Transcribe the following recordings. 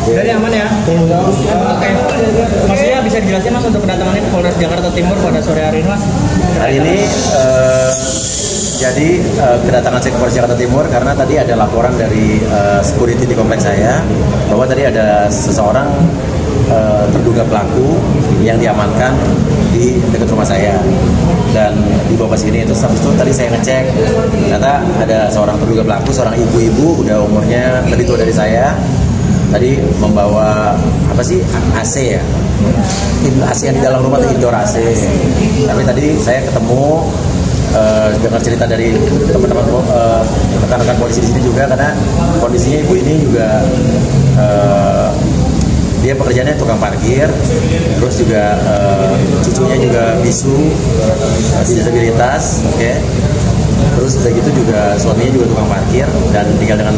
Dari aman ya? Oke. Maksudnya bisa dijelasin Mas untuk kedatangannya ke Polres Jakarta Timur pada sore hari ini Mas? Hari ini jadi kedatangan saya ke Polres Jakarta Timur karena tadi ada laporan dari security di kompleks saya bahwa tadi ada seseorang terduga pelaku yang diamankan di dekat rumah saya dan dibawa ke sini. Terus habis itu tadi saya ngecek ternyata ada seorang terduga pelaku, seorang ibu-ibu udah umurnya lebih tua dari saya. Tadi membawa apa sih, AC ya, AC yang di dalam rumah itu indoor AC. Tapi tadi saya ketemu dengar cerita dari teman-teman rekan-rekan polisi di sini juga, karena kondisinya ibu ini juga dia pekerjaannya tukang parkir, terus juga cucunya juga bisu, disabilitas, oke. Terus udah gitu juga suaminya juga tukang parkir dan tinggal dengan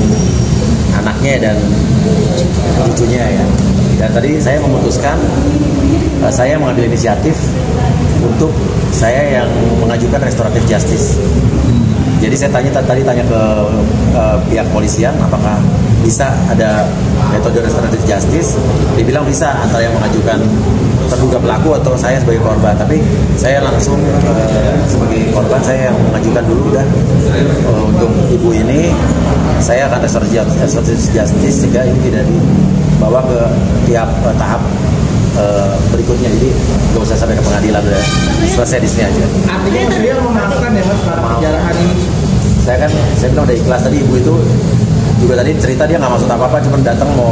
anaknya dan cucunya ya. Dan tadi saya memutuskan, saya mengambil inisiatif untuk saya yang mengajukan restoratif justice. Jadi saya tadi tanya ke pihak polisian apakah bisa ada metode restoratif justice. Dibilang bisa, antara yang mengajukan terduga pelaku atau saya sebagai korban. Tapi saya langsung sebagai korban, saya yang mengajukan dulu dan untuk ibu ini saya akan restoratif justice sehingga ini tidak dibawa ke tiap tahap berikutnya. Jadi nggak usah sampai ke pengadilan, udah selesai di sini aja. Artinya Mas Ria memaafkan ya Mas para penjarahan ini? Saya bilang udah ikhlas. Tadi ibu itu juga tadi cerita dia nggak maksud apa-apa, cuma datang mau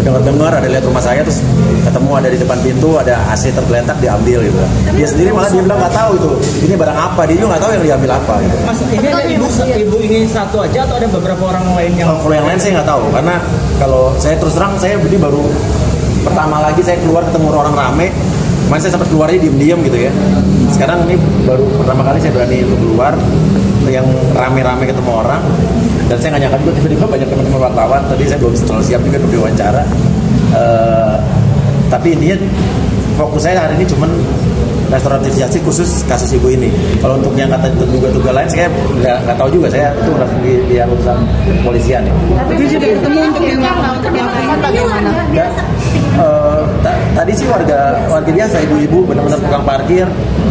dengar ada lihat rumah saya, terus ketemu ada di depan pintu ada AC tergeletak, diambil gitu. Dia sendiri malah dia bilang nggak tahu itu ini barang apa, dia juga nggak tahu yang diambil apa gitu. Mas, ini ada ibu ini satu aja atau ada beberapa orang lain yang? Kalau yang lain saya nggak tahu, karena kalau saya terus terang saya ini baru pertama lagi saya keluar ketemu orang rame. Kemarin saya sempat keluarnya diem-diem gitu ya. Sekarang ini baru pertama kali saya berani untuk keluar yang rame-rame ketemu orang. Dan saya nggak nyangka juga tiba-tiba banyak teman-teman wartawan. Tadi saya belum terlalu siap juga untuk diwawancara. Tapi intinya fokus saya hari ini cuman restoratif justice khusus kasus ibu ini. Kalau untuk yang kata terduga lain saya nggak tahu juga, saya itu udah di urusan kepolisian ya. Tapi sudah ketemu untuk yang lain bagaimana? Tadi sih warga biasa, ibu-ibu benar-benar tukang parkir,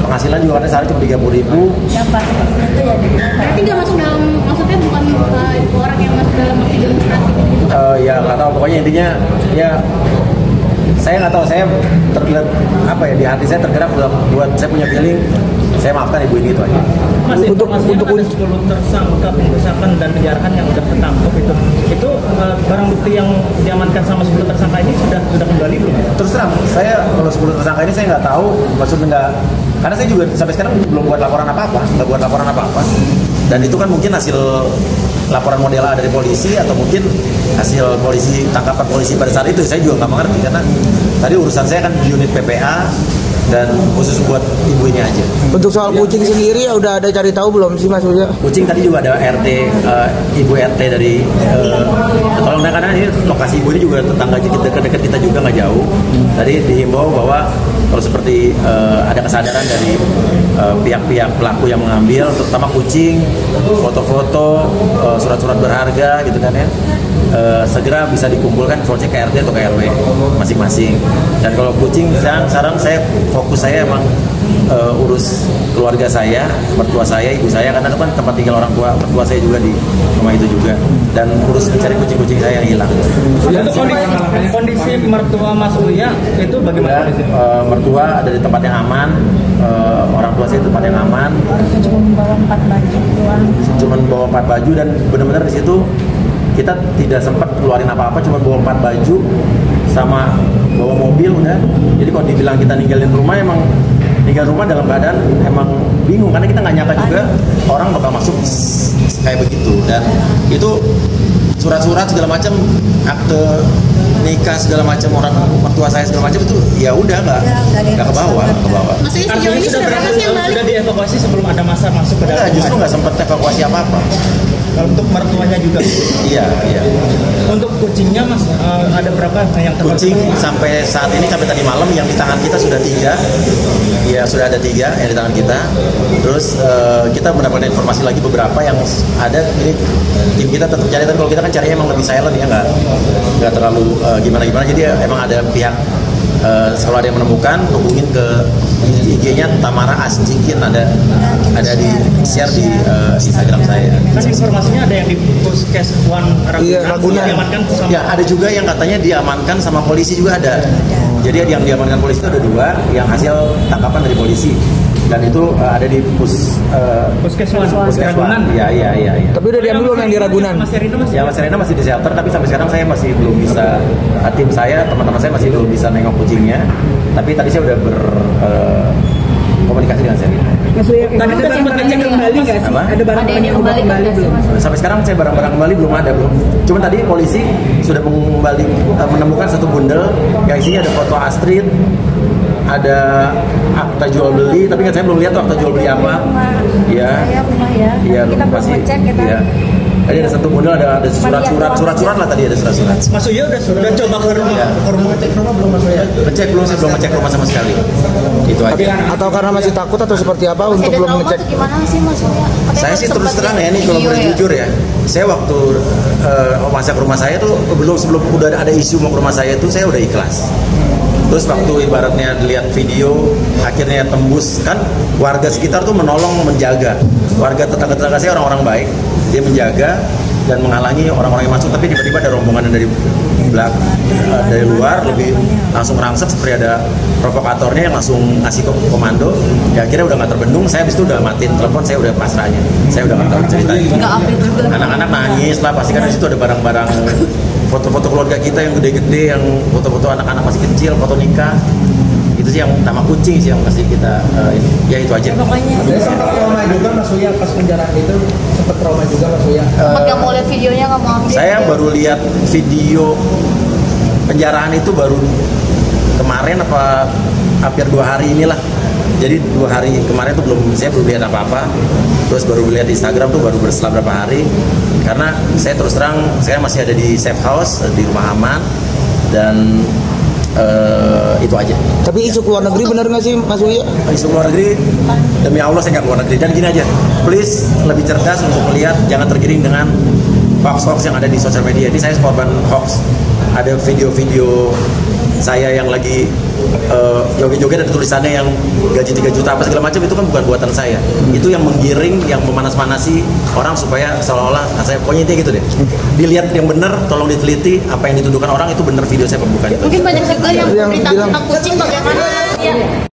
penghasilan juga katanya sehari cuma 30.000. Yang pasti itu ya. Berarti nggak masuk dalam, maksudnya bukan orang yang masuk dalam aksi demonstrasi gitu? Ya nggak tahu, pokoknya intinya ya saya nggak tahu, saya tergerak apa ya, di hati saya tergerak buat saya punya feeling saya maafkan ibu ini, itu aja. Mas, untuk ada 10 tersangka pengerusakan dan penjarahan yang sudah tertangkap itu barang bukti yang diamankan sama 10 tersangka ini sudah kembali belum? Terus terang saya kalau 10 tersangka ini saya nggak tahu, maksudnya nggak, karena saya juga sampai sekarang belum buat laporan apa-apa, nggak buat laporan apa-apa. Dan itu kan mungkin hasil laporan model A dari polisi atau mungkin hasil polisi, tangkapan polisi pada saat itu, saya juga nggak mengerti karena tadi urusan saya kan unit PPA dan khusus buat ibu ini aja. Untuk soal kucing sendiri udah ada cari tahu belum sih Mas Uja? Kucing tadi juga ada RT, ibu RT dari tolong, karena ini lokasi ibu ini juga tetangga dekat kita juga nggak jauh. Tadi dihimbau bahwa kalau seperti ada kesadaran dari pihak-pihak pelaku yang mengambil, terutama kucing, foto-foto, surat-surat berharga gitu kan ya, segera bisa dikumpulkan soalnya ke RT atau ke RW masing-masing. Dan kalau kucing sekarang saya fokus saya emang urus keluarga saya, mertua saya, ibu saya, karena itu kan tempat tinggal orang tua, mertua saya juga di rumah itu juga, dan urus mencari kucing-kucing saya yang hilang. Untuk kondisi mertua Mas Uya itu bagaimana? Mertua ada di tempat yang aman, orang tua saya di tempat yang aman. Cuma membawa 4 baju doang. Cuma bawa 4 baju dan benar-benar di situ kita tidak sempat keluarin apa-apa, cuma bawa 4 baju sama bawa mobil udah. Jadi kalau dibilang kita ninggalin rumah, emang ninggal rumah dalam keadaan emang bingung, karena kita nggak nyangka juga orang bakal masuk kayak begitu. Dan itu surat-surat segala macam, akte nikah segala macam, orang mertua saya segala macam itu ya udah nggak ke bawah. Maksudnya sejauh ini sudah berapa sih yang balik? Sudah dievakuasi sebelum ada masa masuk ke dalam? Justru nggak sempat evakuasi apa-apa. Kalau untuk mertuanya juga. Iya. Untuk kucingnya mas ada berapa yang termasuk? Kucing sampai saat ini, sampai tadi malam yang di tangan kita sudah 3. Ya sudah ada 3 yang di tangan kita. Terus kita mendapatkan informasi lagi beberapa yang ada. Ini tim kita tetap cari, tapi kalau kita kan carinya emang lebih silent ya, nggak terlalu gimana. Jadi emang ada pihak kalau ada yang menemukan, hubungin ke IG-nya Tamara Ascikin, ada di share di Instagram saya. Kan informasinya ada yang di Puskes One Ragunan diamankan sama. Ya ada juga yang katanya diamankan sama polisi juga ada. Jadi yang diamankan polisi itu ada 2 yang hasil tangkapan dari polisi. Dan itu ada di Puskes One Ragunan. Iya. Tapi udah diambil belum yang di Ragunan? Mas Erina masih. Ya Mas Erina masih di shelter, tapi sampai sekarang saya masih belum bisa, tim saya, teman-teman saya masih belum bisa nengok kucingnya. Tapi tadi saya udah berkomunikasi dengan Serina. Mas Uya, Tadi ada barang yang kembali nggak sih? Apa? Ada barang-barang yang kembali belum? Sampai sekarang saya barang-barang kembali belum ada. Cuma tadi polisi sudah menemukan satu bundel yang isinya ada foto Astrid, ada akta jual beli, tapi kan saya belum lihat tuh akta jual beli apa. Iya. Iya, Kita belum masih. ngecek kita. Iya. Tadi ada satu bundel, ada surat-surat lah tadi, ada surat-surat. Mas Uya udah coba ke rumah. Iya. Ke rumah belum Mas Uya? Saya belum ngecek rumah sama sekali. Itu aja. Atau karena masih takut atau seperti apa untuk Ada belum trauma ngecek? tuh gimana sih Mas Uya? Katanya Saya sih terus sempat terang ya, lihat ini kalau video boleh jujur ya, saya waktu masuk ke rumah saya tuh sebelum udah ada isu mau ke rumah saya tuh saya udah ikhlas. Terus waktu ibaratnya dilihat video, akhirnya tembus, kan warga sekitar tuh menolong, menjaga. Warga tetangga-tetangga saya orang-orang baik, dia menjaga dan menghalangi orang-orang yang masuk. Tapi tiba-tiba ada rombongan dari dari luar lebih langsung rangsek, seperti ada provokatornya yang langsung ngasih komando. Ya akhirnya udah nggak terbendung, saya habis itu udah matiin telepon, saya udah pasrah aja, saya udah nggak tahu ceritanya. Anak-anak nangis lah, pasti kan di situ ada barang-barang, foto-foto keluarga kita yang gede-gede, yang foto-foto anak-anak masih kecil, foto nikah. Itu sih yang nama kucing sih yang pasti kita ya itu aja. Pokoknya Sempat trauma juga Mas Uya pas penjarahan itu, sempat trauma juga Mas Uya. sempat nggak mau lihat videonya, nggak mau update. Saya baru lihat video penjarahan itu baru kemarin apa hampir 2 hari inilah. Jadi 2 hari kemarin tuh saya belum lihat apa-apa. Terus baru lihat di Instagram tuh baru setelah berapa hari. Karena saya terus terang saya masih ada di safe house, di rumah aman, dan itu aja. Tapi isu keluar negeri benar nggak sih Mas Uya? Isu luar negeri, demi Allah saya nggak keluar negeri. Dan gini aja, please lebih cerdas untuk melihat, jangan tergiring dengan hoax-hoax yang ada di sosial media. Ini saya korban hoax. Ada video-video saya yang lagi joget-joget, ada tulisannya yang gaji 3 juta apa segala macam, itu kan bukan buatan saya. Itu yang menggiring, yang memanas-manasi orang supaya seolah-olah saya, pokoknya intinya gitu deh. Dilihat yang benar, tolong diteliti apa yang dituduhkan orang itu benar, video saya bukan itu. Mungkin banyak juga yang Yang berita bilang- tentang kucing bagaimana ya.